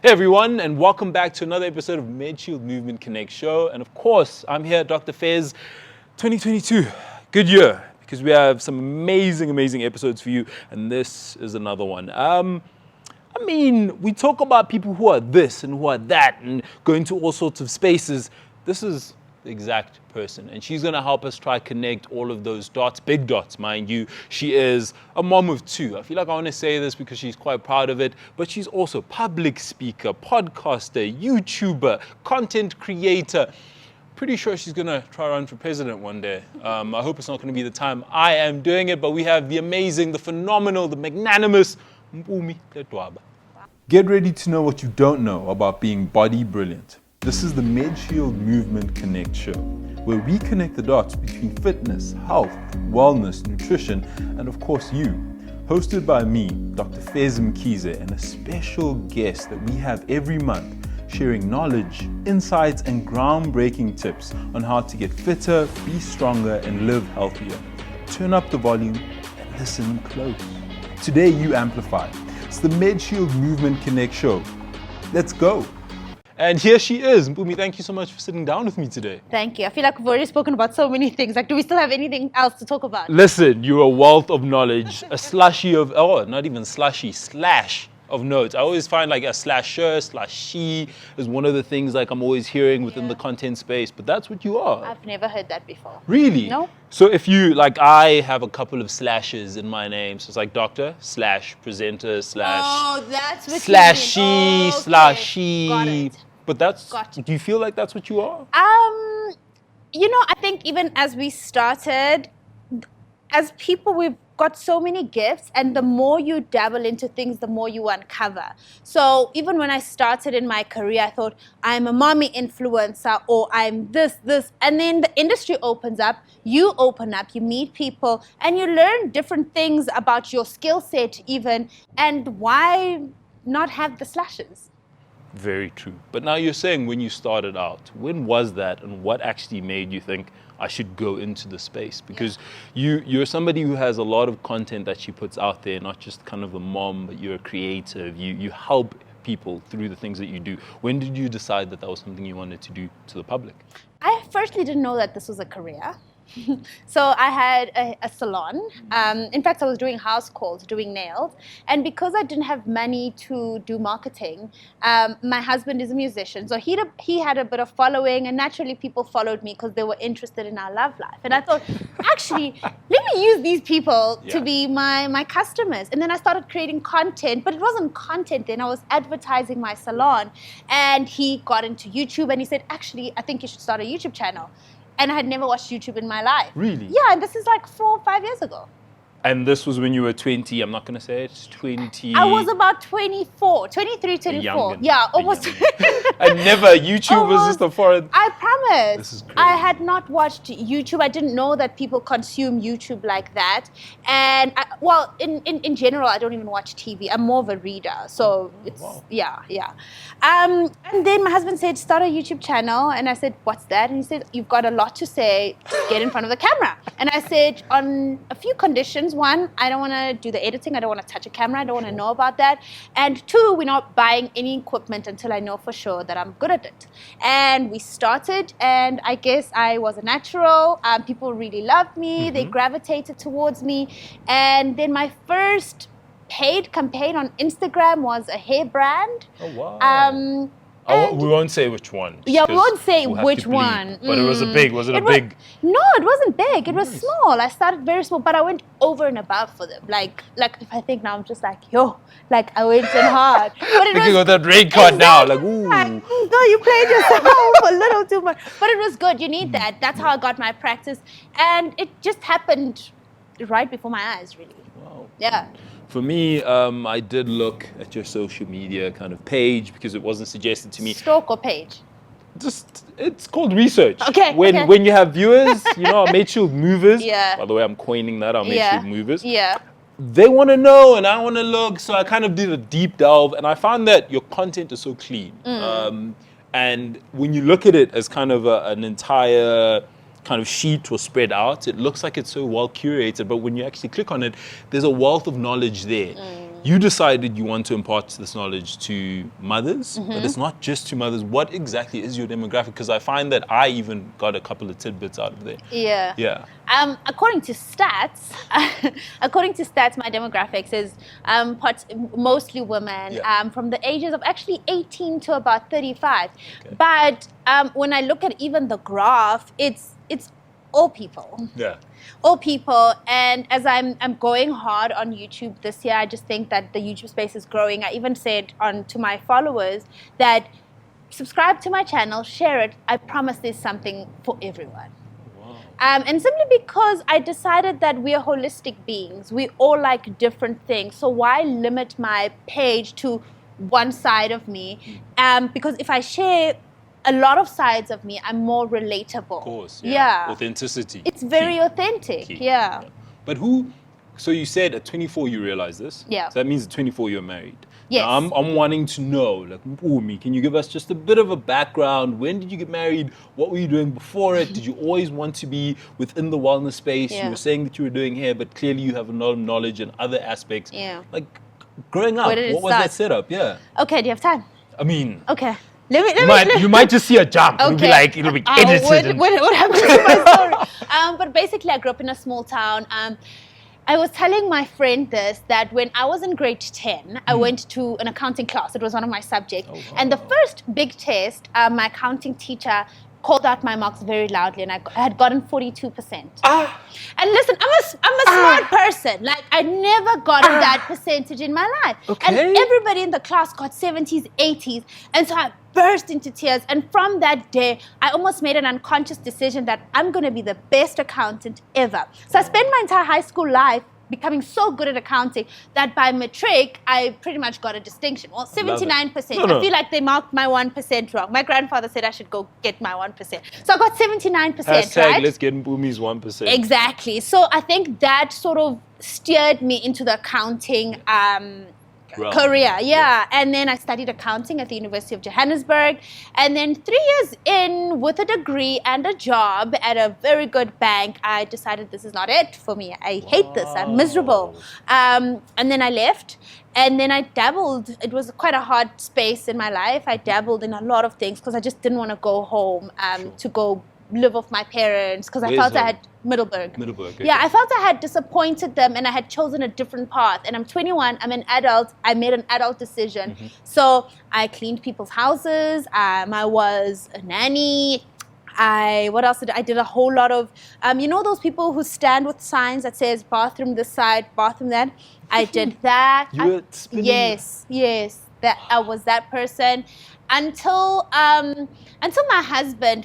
Hey everyone, and welcome back to another episode of Medshield Movement Connect show. And of course, I'm here at Dr. Fez 2022. Good year, because we have some amazing episodes for you, and this is another one. We talk about people who are this and who are that and go into all sorts of spaces. This is the exact person, and she's going to help us try connect all of those dots, big dots, mind you. She is a mom of two. I feel like I want to say this because she's quite proud of it, but she's also public speaker, podcaster, YouTuber, content creator. Pretty sure she's going to try run for president one day. I hope it's not going to be the time I am doing it, but we have the amazing, the phenomenal, the magnanimous Mpoomy Ledwaba. Get ready to know what you don't know about being body brilliant. This is the Medshield Movement Connect show, where we connect the dots between fitness, health, wellness, nutrition, and of course you. Hosted by me, Dr. Fez Mkhize, and a special guest that we have every month, sharing knowledge, insights, and groundbreaking tips on how to get fitter, be stronger, and live healthier. Turn up the volume and listen close. Today you amplify. It's the Medshield Movement Connect show. Let's go. And here she is. Mpoomy, thank you so much for sitting down with me today. Thank you. I feel like we've already spoken about so many things. Like, do we still have anything else to talk about? Listen, you're a wealth of knowledge, a slushy of, not even slushy, slash of notes. I always find like a slasher, slash she is one of the things like I'm always hearing within the content space, but that's what you are. I've never heard that before. Really? No. So if you, like I have a couple of slashes in my name, so it's like doctor, slash presenter, slash. Oh, that's what slash you mean. she, slash she. Got it. But that's, Got it. do you feel like that's what you are? I think even as we started, as people, we've got so many gifts, and the more you dabble into things, the more you uncover. So even when I started in my career, I thought I'm a mommy influencer, or I'm this, and then the industry opens up, you open up, you meet people, and you learn different things about your skill set even, and why not have the slashes? Very true. But now you're saying when you started out, when was that, and what actually made you think I should go into the space? Because you're somebody who has a lot of content that she puts out there, not just kind of a mom, but you're a creative. You help people through the things that you do. When did you decide that that was something you wanted to do to the public? I firstly didn't know that this was a career. So I had a salon. In fact, I was doing house calls, doing nails. And because I didn't have money to do marketing, my husband is a musician. So he had a bit of following, and naturally people followed me because they were interested in our love life. And I thought, actually, let me use these people to be my customers. And then I started creating content, but it wasn't content then. I was advertising my salon. And he got into YouTube and he said, actually, I think you should start a YouTube channel. And I had never watched YouTube in my life. Really? Yeah, and this is like 4 or 5 years ago. And this was when you were 20, I'm not going to say it, 20. I was about 24, 23, 24. Yeah, almost. And never, YouTube was just a foreign. I promise. This is crazy. I had not watched YouTube. I didn't know that people consume YouTube like that. And in general, I don't even watch TV. I'm more of a reader. So it's, yeah. And then my husband said, start a YouTube channel. And I said, what's that? And he said, you've got a lot to say. Just get in front of the camera. And I said, on a few conditions. One, I don't want to do the editing. I don't want to touch a camera. I don't want to know about that. And two, we're not buying any equipment until I know for sure that I'm good at it. And we started, and I guess I was a natural. People really loved me. They gravitated towards me. And then my first paid campaign on Instagram was a hair brand. Oh, wow. We won't say which one. Yeah, we won't say which one. But it was a big, was it a big? No, it wasn't big. It was small. I started very small, but I went over and above for them. Like if I think now, I'm just like, I went in hard. But it Thinking of that red card now, like, ooh. No, you played yourself a little too much. But it was good. You need that. That's how I got my practice. And it just happened right before my eyes, really. Wow. Yeah. For me, I did look at your social media kind of page because it wasn't suggested to me. Stalk or page? It's called research. Okay. When you have viewers, our Medshield movers. Yeah. By the way, I'm coining that, our Medshield movers. Yeah. They want to know and I want to look, so I kind of did a deep delve, and I found that your content is so clean. And when you look at it as kind of an entire kind of sheet or spread out, it looks like it's so well curated, but when you actually click on it, there's a wealth of knowledge there. You decided you want to impart this knowledge to mothers, but it's not just to mothers. What exactly is your demographic? Because I find that I even got a couple of tidbits out of there. Yeah. Yeah. According to stats, my demographics is mostly women from the ages of actually 18 to about 35. Okay. But when I look at even the graph, it's all people. Yeah. All people. And as I'm going hard on YouTube this year, I just think that the YouTube space is growing. I even said to my followers that subscribe to my channel, share it. I promise there's something for everyone. Wow. And simply because I decided that we are holistic beings. We all like different things. So why limit my page to one side of me? Because if I share a lot of sides of me, I'm more relatable. Of course. Yeah. Authenticity. It's very authentic. Key. Yeah. But so you said at 24 you realized this? Yeah. So that means at 24 you're married. Yes. Now, I'm wanting to know, like, Mpoomy, can you give us just a bit of a background? When did you get married? What were you doing before it? Did you always want to be within the wellness space? Yeah. You were saying that you were doing hair, but clearly you have a lot of knowledge in other aspects. Yeah. Like, growing up, Where did it what was start? that setup? Yeah. Okay, do you have time? I mean, Okay. Let me. you might just see a jump. It'll be like, it'll be edited. What happened to my story? But basically, I grew up in a small town. I was telling my friend that when I was in grade 10, I went to an accounting class. It was one of my subjects. Oh, wow. And the first big test, my accounting teacher called out my marks very loudly, and I had gotten 42%. And listen, I'm a smart person. Like, I never gotten that percentage in my life. Okay. And everybody in the class got 70s, 80s. And so I burst into tears. And from that day, I almost made an unconscious decision that I'm going to be the best accountant ever. So I spent my entire high school life becoming so good at accounting that by matric, I pretty much got a distinction. Well, 79%. No. I feel like they marked my 1% wrong. My grandfather said I should go get my 1%. So I got 79%, Hashtag right? let's get Mpoomy's 1%. Exactly. So I think that sort of steered me into the accounting career. Yeah. And then I studied accounting at the University of Johannesburg. And then 3 years in, with a degree and a job at a very good bank, I decided this is not it for me. I hate this. I'm miserable. And then I left. And then I dabbled. It was quite a hard space in my life. I dabbled in a lot of things because I just didn't want to go home to go live with my parents because I felt I had Middelburg. Okay. Yeah, I felt I had disappointed them and I had chosen a different path. And I'm 21, I'm an adult, I made an adult decision. So I cleaned people's houses, I was a nanny. What else did I did a whole lot of, you know those people who stand with signs that says bathroom this side, bathroom that? I did that. You were spinning. Yes. That I was that person until my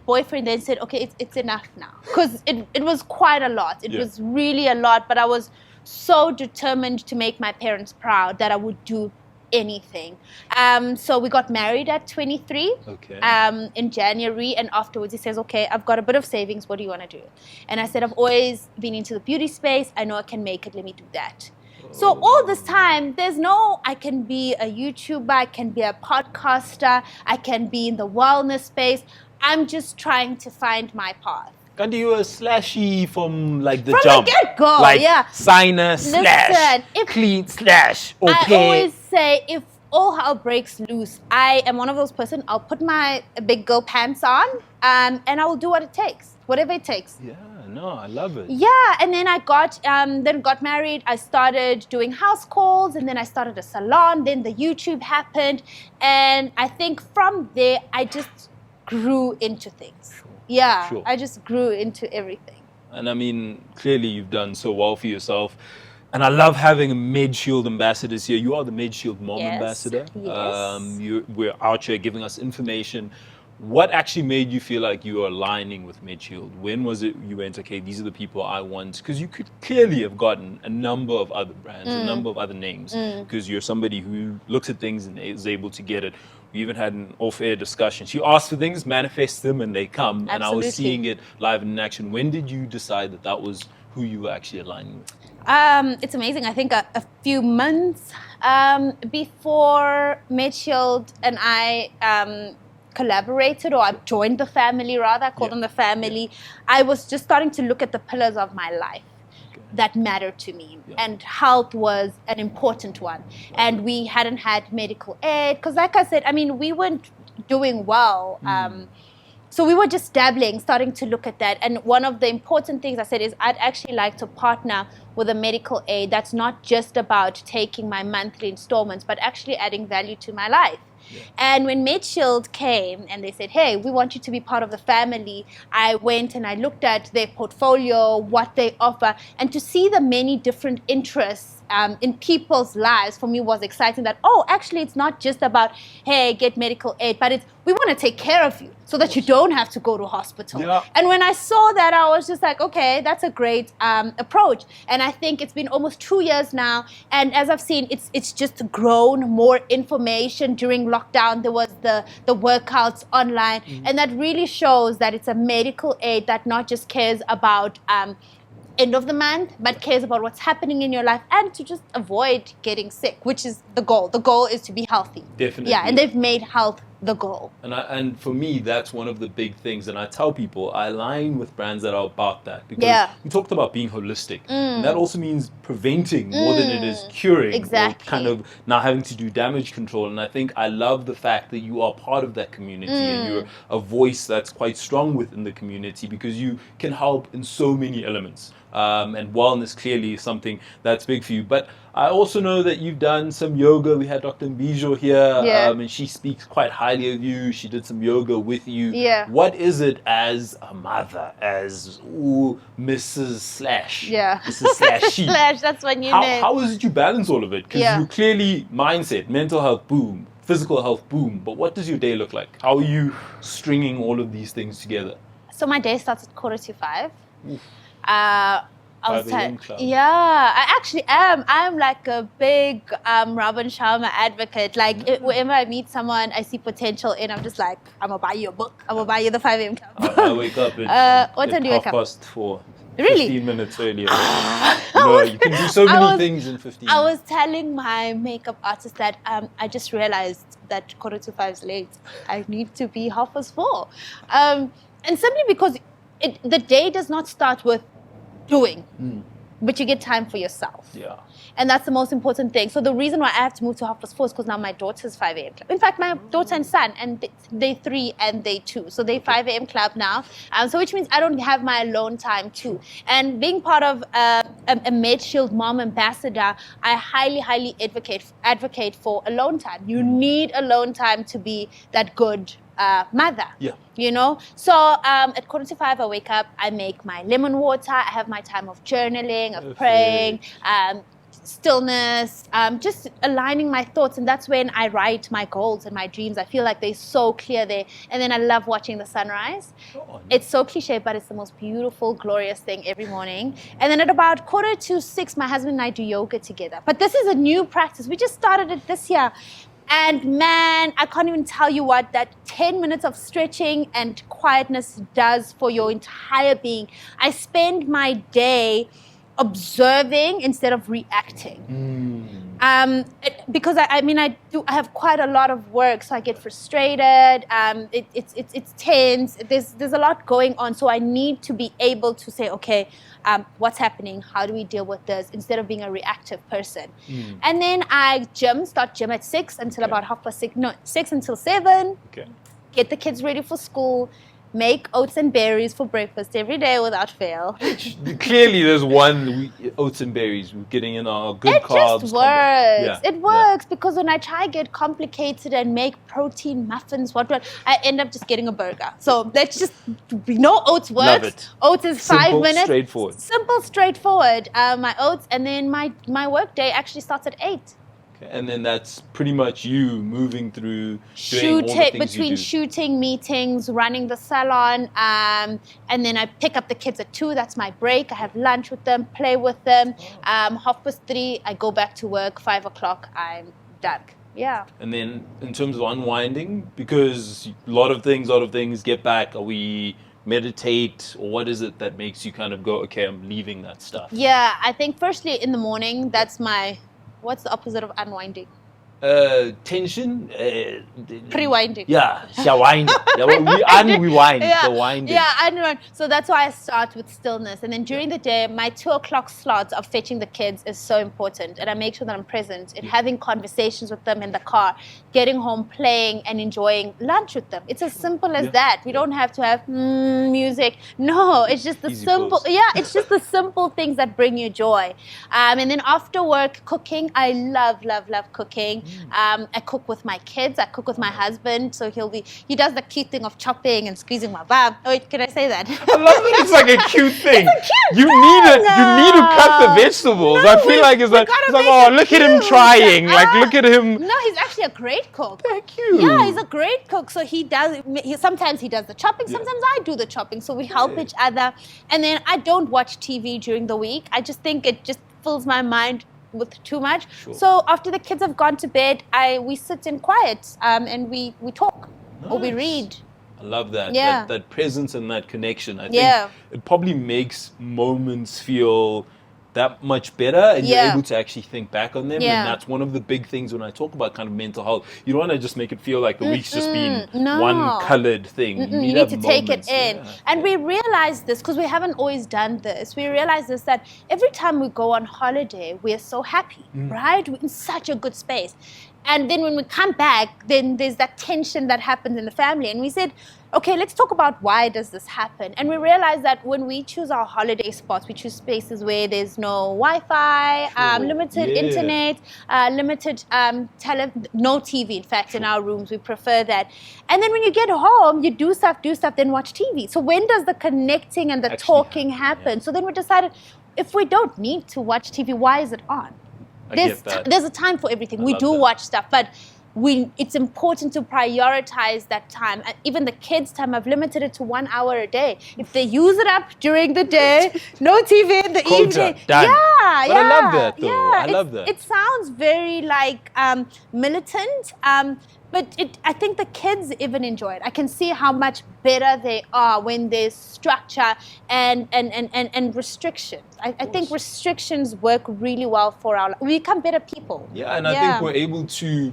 boyfriend then said, okay, it's enough now, because it was quite a lot. It was really a lot, but I was so determined to make my parents proud that I would do anything. So we got married at 23 in January, and afterwards he says, okay, I've got a bit of savings, what do you want to do? And I said, I've always been into the beauty space, I know I can make it, let me do that. So all this time, there's no, I can be a YouTuber, I can be a podcaster, I can be in the wellness space. I'm just trying to find my path. Can't you a slashy from like the From jump? the get-go, like yeah. Signer slash, Listen, clean slash, okay. I always say, if all hell breaks loose, I am one of those person, I'll put my big girl pants on and I will do what it takes, whatever it takes. Yeah. No, I love it. Yeah, and then I got married. I started doing house calls, and then I started a salon. Then the YouTube happened, and I think from there I just grew into things. Sure. I just grew into everything. And I mean, clearly you've done so well for yourself. And I love having Medshield ambassadors here. You are the Medshield Mom Ambassador. Yes. We're out here giving us information. What actually made you feel like you were aligning with Medshield? When was it you went, okay, these are the people I want? Because you could clearly have gotten a number of other brands, a number of other names, because you're somebody who looks at things and is able to get it. We even had an off-air discussion. She asked for things, manifests them, and they come. Absolutely. And I was seeing it live in action. When did you decide that that was who you were actually aligning with? It's amazing. I think a few months before Medshield and I collaborated, or I joined the family rather, I called them the family. I was just starting to look at the pillars of my life. that mattered to me. Yeah. And health was an important one. And we hadn't had medical aid. Because like I said, I mean, we weren't doing well. So we were just dabbling, starting to look at that. And one of the important things I said is I'd actually like to partner with a medical aid that's not just about taking my monthly installments, but actually adding value to my life. Yeah. And when Medshield came and they said, hey, we want you to be part of the family, I went and I looked at their portfolio, what they offer, and to see the many different interests in people's lives for me was exciting. That, oh, actually it's not just about, hey, get medical aid, but it's, we want to take care of you so that you don't have to go to hospital. Yeah. And when I saw that, I was just like, okay, that's a great approach. And I think it's been almost 2 years now. And as I've seen, it's just grown more information. During lockdown, there was the workouts online. And that really shows that it's a medical aid that not just cares about end of the month, but cares about what's happening in your life and to just avoid getting sick, which is the goal. The goal is to be healthy. Definitely. Yeah, and they've made health the goal. And for me, that's one of the big things. And I tell people, I align with brands that are about that. Because you talked about being holistic. And that also means preventing more than it is curing. Exactly. Or kind of now having to do damage control. And I think I love the fact that you are part of that community and you're a voice that's quite strong within the community because you can help in so many elements. And wellness clearly is something that's big for you. But I also know that you've done some yoga. We had Dr. Mbijo here, and she speaks quite highly of you. She did some yoga with you. Yeah. What is it as a mother, as Mrs. Slash? Yeah. Mrs. Slash. Slash, that's my new name. How is it you balance all of it? Because you clearly mindset, mental health, boom, physical health, boom. But what does your day look like? How are you stringing all of these things together? So my day starts at 4:45. Oof. I actually am. I'm like a big Robin Sharma advocate. Like whenever I meet someone I see potential in, I'm just like, I'm gonna buy you a book. I'm gonna buy you the 5 a.m. club. I wake up at what time do you wake up? 4:30. Really? 15 minutes earlier. You can do so many things in 15 minutes. I was telling my makeup artist that I just realized that 4:45 is late. I need to be 4:30. And simply because the day does not start with doing, but you get time for yourself. Yeah. And that's the most important thing. So the reason why I have to move to 4:30 is because now my daughter's 5 a.m. club. In fact, my daughter and son, and they 3 and they 2. So they 5 a.m. club now. So which means I don't have my alone time too. And being part of a Medshield Mom Ambassador, I highly advocate for alone time. You need alone time to be that good mother. Yeah. You know, so at 4:45 I wake up, I make my lemon water, I have my time of journaling, of praying, stillness, just aligning my thoughts, and that's when I write my goals and my dreams. I feel like they're so clear there, and then I love watching the sunrise. It's so cliche, but it's the most beautiful, glorious thing every morning. And then at about 5:45, my husband and I do yoga together. But this is a new practice. We just started it this year. And man, I can't even tell you what that 10 minutes of stretching and quietness does for your entire being. I spend my day observing instead of reacting. Because I have quite a lot of work, so I get frustrated. It's tense. There's a lot going on, so I need to be able to say, okay, what's happening? How do we deal with this? Instead of being a reactive person. And then I start gym at 6 until about 6:30. No, 6 until 7. Okay. Get the kids ready for school. Make oats and berries for breakfast every day without fail. Clearly, there's one oats and berries. We're getting in our good carbs. It just works. It works because when I try to get complicated and make protein muffins, I end up just getting a burger. So let's just, oats works. Love it. Oats is Simple, 5 minutes. Straightforward. Simple, straightforward. My oats, and then my work day actually starts at 8. Okay. And then that's pretty much you moving through doing all the things between you do. shooting, meetings, running the salon, and then I pick up the kids at 2. That's my break. I have lunch with them, play with them. 3:30, I go back to work. 5 o'clock, I'm done. Yeah. And then in terms of unwinding, because a lot of things get back. Are we meditate, or what is it that makes you kind of go, okay, I'm leaving that stuff? Yeah, I think firstly in the morning, that's what's the opposite of unwinding? tension. Pre-winding. Yeah, shawind. Yeah, well, we unwind, the winding. Yeah, unwind. So that's why I start with stillness. And then during the day, my 2 o'clock slots of fetching the kids is so important. And I make sure that I'm present and having conversations with them in the car, getting home, playing and enjoying lunch with them. It's as simple as that. We don't have to have music. No, it's just the Easy simple, pulse. it's just the simple things that bring you joy. And then after work, cooking. I love cooking. I cook with my kids. I cook with my husband. So he does the cute thing of chopping and squeezing my bab. Oh, wait, can I say that? I love that it's like a cute thing. It's a cute You need it. thing. You need to cut the vegetables. No, I feel like it's like, gotta oh, make it look at him cute. trying. Like, look at him. No, he's actually a great cook. Thank you. Yeah, he's a great cook. So sometimes he does the chopping, sometimes I do the chopping. So we help each other. And then I don't watch TV during the week. I just think it just fills my mind with too much. Sure. So after the kids have gone to bed, we sit in quiet and we talk or we Nice. read. I love that. Yeah. That presence and that connection. I Yeah. think it probably makes moments feel that much better and you're Yeah. able to actually think back on them. Yeah. And that's one of the big things when I talk about kind of mental health. You don't want to just make it feel like the week's just been no. one colored thing. You need have to take it moments. in. Yeah. And we realize this because we haven't always done this. We realize this that every time we go on holiday, we are so happy, right? We're in such a good space. And then when we come back, then there's that tension that happens in the family. And we said, okay, let's talk about why does this happen? And we realize that when we choose our holiday spots, we choose spaces where there's no Wi-Fi, Sure. limited Yeah. internet, limited no TV. In fact, in our rooms, we prefer that. And then when you get home, you do stuff, then watch TV. So when does the connecting and the Actually talking happen, happen? So then we decided, if we don't need to watch TV, why is it on? I get that. There's a time for everything. We love do that. watch stuff, but it's important to prioritize that time. And even the kids' time, I've limited it to 1 hour a day. If they use it up during the day, no TV in the Quota, evening. done. Yeah, But I love that, though. Yeah, I love that. It sounds very like militant, but I think the kids even enjoy it. I can see how much better they are when there's structure and restrictions. I think restrictions work really well for we become better people. Yeah, and I think we're able to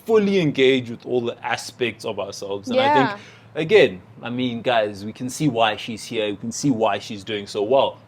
fully engage with all the aspects of ourselves. And I think, again, I mean, guys, we can see why she's here. We can see why she's doing so well.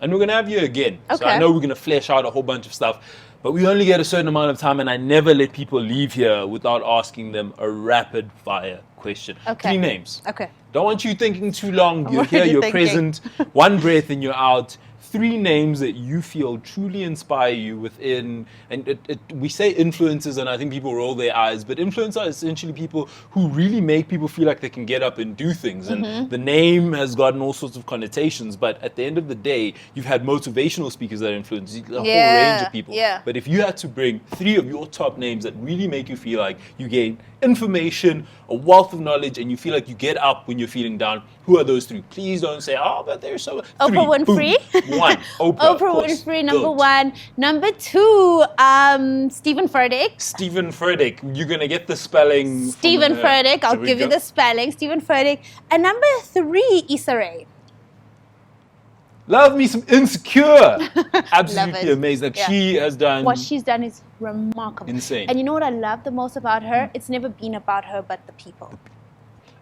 And we're going to have you again. So I Okay. know we're going to flesh out a whole bunch of stuff. But we only get a certain amount of time, and I never let people leave here without asking them a rapid fire question. Okay. 3 names. Okay. Don't want you thinking too long. You're What are here, you you're thinking? present. One breath and you're out. 3 names that you feel truly inspire you within, and we say influencers, and I think people roll their eyes, but influencers are essentially people who really make people feel like they can get up and do things. And the name has gotten all sorts of connotations, but at the end of the day, you've had motivational speakers that influence a whole range of people. Yeah. But if you had to bring 3 of your top names that really make you feel like you gain information, a wealth of knowledge, and you feel like you get up when you're feeling down, who are those 3? Please don't say, oh, but they're so... 3, Oprah Winfrey. boom. 1, Oprah. Oprah of course. Winfrey, number Goat. 1. Number 2, Stephen Furtick. Stephen Furtick. You're going to get the spelling. from Stephen her. Furtick. I'll There we give you go. the spelling. Stephen Furtick. And number 3, Issa Rae. Love me some Insecure. Absolutely it. amazing. Like Yeah. she has done. What she's done is remarkable. Insane. And you know what I love the most about her? It's never been about her, but the people.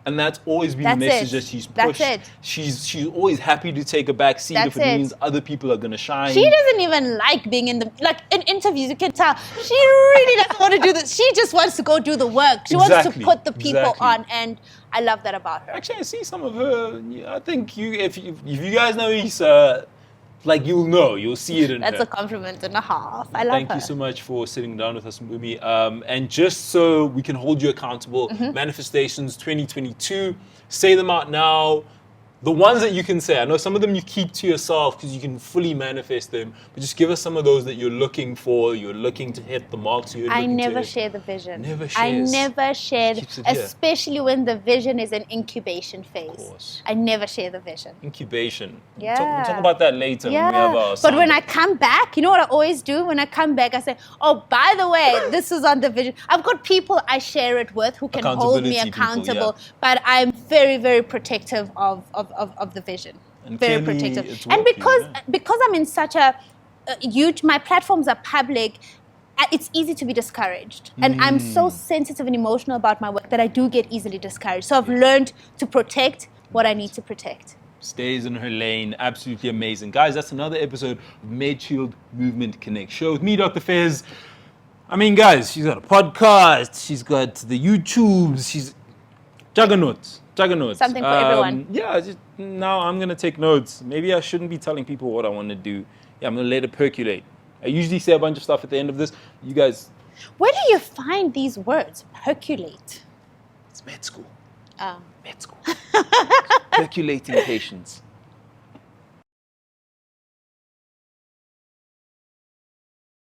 And that's always been That's the message it. that she's That's pushed. it. She's always happy to take a back seat if That's it it. means other people are going to shine. She doesn't even like being in in interviews. You can tell she really doesn't want to do this. She just wants to go do the work. She wants to Exactly. put the people Exactly. on, and I love that about her. Actually, I see some of her. I think if you guys know Issa, like you'll see it in That's her. a compliment and a half. I love Thank her. you so much for sitting down with us, Mpoomy. And just so we can hold you accountable, Manifestations 2022, say them out now. The ones that you can say, I know some of them you keep to yourself because you can fully manifest them, but just give us some of those that you're looking for, you're looking to hit the marks you're I looking to never hit. share the vision. Never I shares. never share, Keeps it here. especially when the vision is an incubation phase. course. I never share the vision. Incubation. Yeah. We'll talk about that later when we have our But when I sound. come back, you know what I always do? When I come back, I say, oh, by the way, this is on the vision. I've got people I share it with who can hold me Accountability people, accountable, yeah. but I'm very, very protective of the vision. And Very clearly protective. it's And working, yeah. because I'm in such a huge, my platforms are public, it's easy to be discouraged. And I'm so sensitive and emotional about my work that I do get easily discouraged. So I've learned to protect what I need to protect. Stays in her lane. Absolutely amazing. Guys, that's another episode of Medshield Movement Connect show with me, Dr. Fez. I mean, guys, she's got a podcast. She's got the YouTubes. She's juggernauts. Something for everyone. Yeah, now I'm going to take notes. Maybe I shouldn't be telling people what I want to do. Yeah, I'm going to let it percolate. I usually say a bunch of stuff at the end of this. You guys... Where do you find these words? Percolate. It's med school. Oh. Med school. Percolating patience.